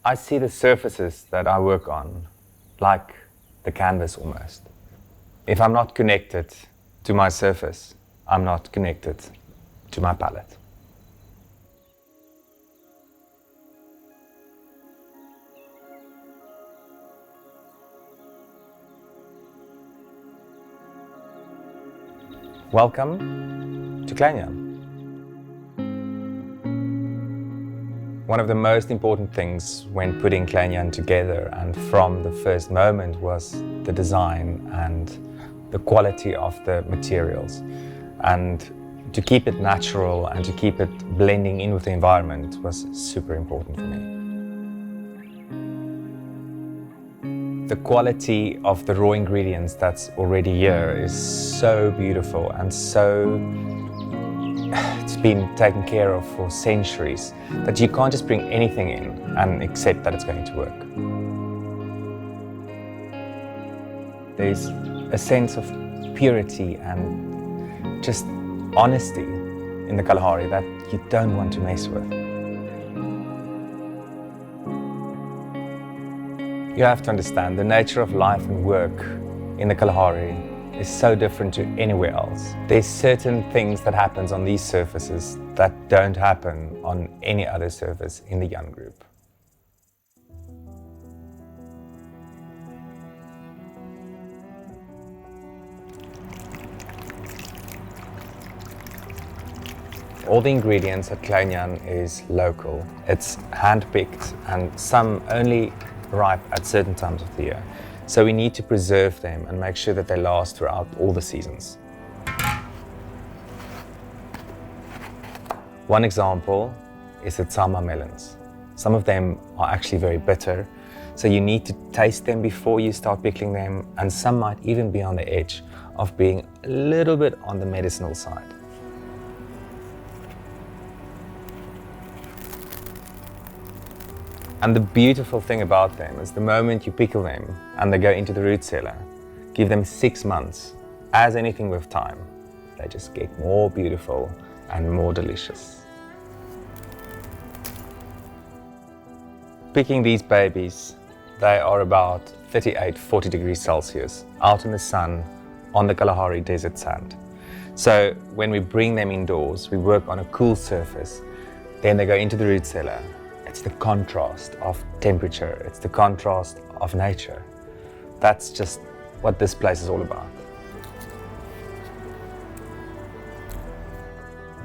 I see the surfaces that I work on like the canvas almost. If I'm not connected to my surface, I'm not connected to my palette. Welcome to Klein JAN. One of the most important things when putting Klein JAN together and from the first moment was the design and the quality of the materials. And to keep it natural and to keep it blending in with the environment was super important for me. The quality of the raw ingredients that's already here is so beautiful and it's been taken care of for centuries that you can't just bring anything in and accept that it's going to work. There's a sense of purity and just honesty in the Kalahari that you don't want to mess with. You have to understand the nature of life and work in the Kalahari is so different to anywhere else. There's certain things that happens on these surfaces that don't happen on any other surface in the JAN group. All the ingredients at Klein JAN is local. It's hand-picked and some only ripe at certain times of the year. So we need to preserve them and make sure that they last throughout all the seasons. One example is the Tsamma melons. Some of them are actually very bitter, so you need to taste them before you start pickling them, and some might even be on the edge of being a little bit on the medicinal side. And the beautiful thing about them is the moment you pickle them and they go into the root cellar, give them 6 months, as anything with time, they just get more beautiful and more delicious. Picking these babies, they are about 38-40 degrees Celsius out in the sun on the Kalahari desert sand. So when we bring them indoors, we work on a cool surface, then they go into the root cellar. It's the contrast of temperature, it's the contrast of nature. That's just what this place is all about.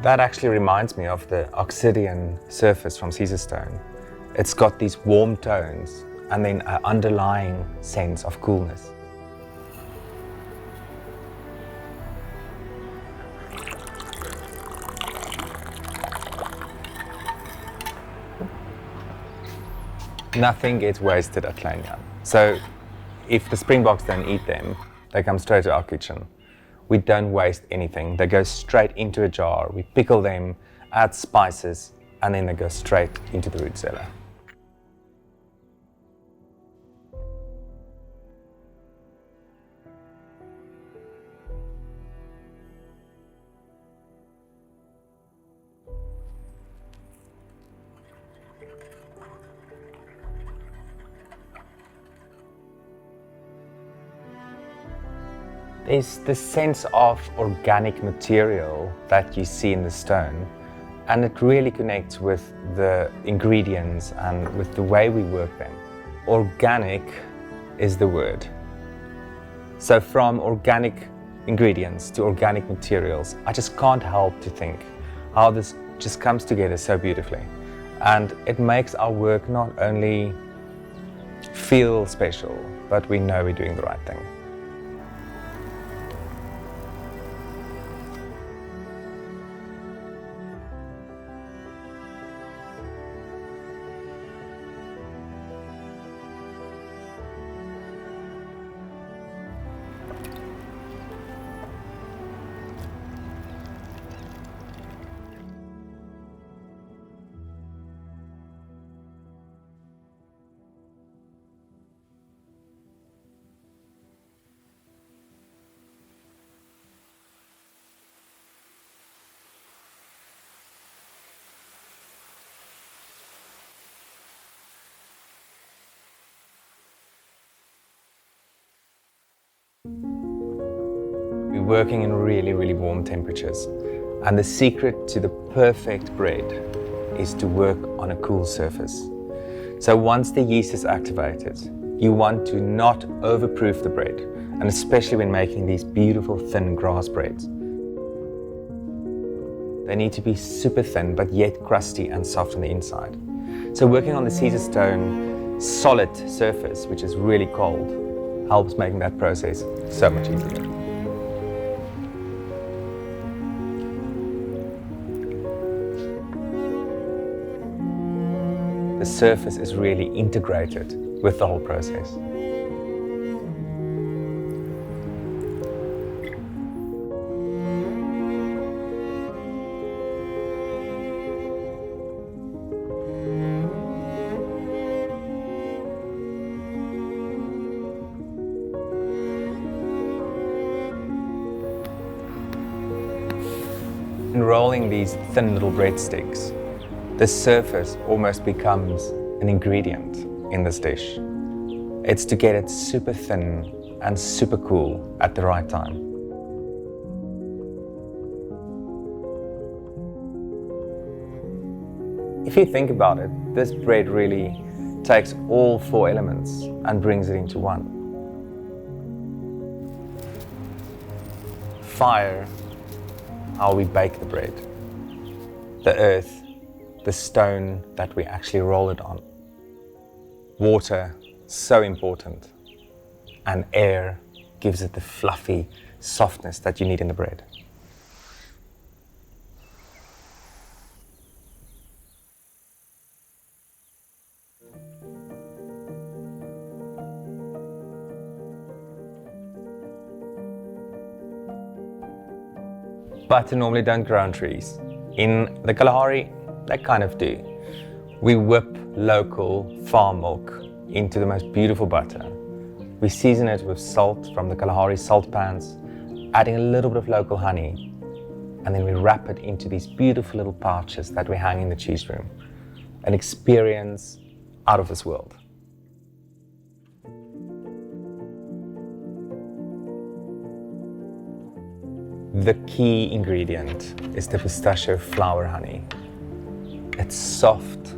That actually reminds me of the Oxidian surface from Caesarstone. It's got these warm tones and then an underlying sense of coolness. Nothing gets wasted at Klein JAN. So if the springboks don't eat them, they come straight to our kitchen. We don't waste anything. They go straight into a jar. We pickle them, add spices, and then they go straight into the root cellar. There's the sense of organic material that you see in the stone, and it really connects with the ingredients and with the way we work them. Organic is the word. So from organic ingredients to organic materials, I just can't help to think how this just comes together so beautifully. And it makes our work not only feel special, but we know we're doing the right thing. working in really warm temperatures. And the secret to the perfect bread is to work on a cool surface. So once the yeast is activated, you want to not overproof the bread, and especially when making these beautiful thin grass breads. They need to be super thin, but yet crusty and soft on the inside. So working on the Caesarstone solid surface, which is really cold, helps making that process so much easier. The surface is really integrated with the whole process. In rolling these thin little breadsticks, the surface almost becomes an ingredient in this dish. It's to get it super thin and super cool at the right time. If you think about it, this bread really takes all four elements and brings it into one. Fire, how we bake the bread. The earth, the stone that we actually roll it on. Water, so important. And air gives it the fluffy softness that you need in the bread. Butter normally don't grow on trees. In the Kalahari, they kind of do. We whip local farm milk into the most beautiful butter. We season it with salt from the Kalahari salt pans, adding a little bit of local honey, and then we wrap it into these beautiful little pouches that we hang in the cheese room. An experience out of this world. The key ingredient is the pistachio flower honey. It's soft,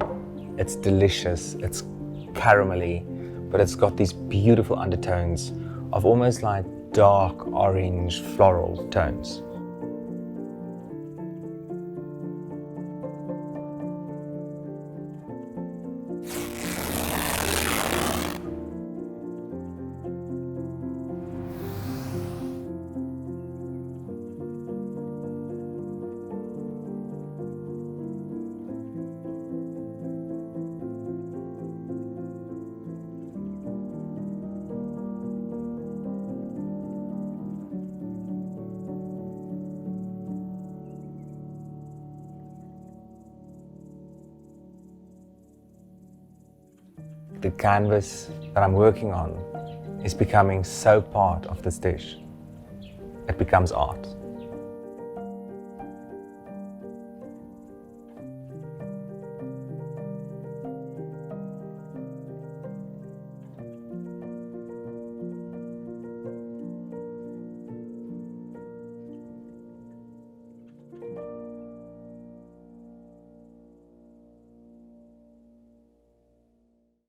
it's delicious, it's caramelly, but it's got these beautiful undertones of almost like dark orange floral tones. The canvas that I'm working on is becoming so part of this dish. It becomes art.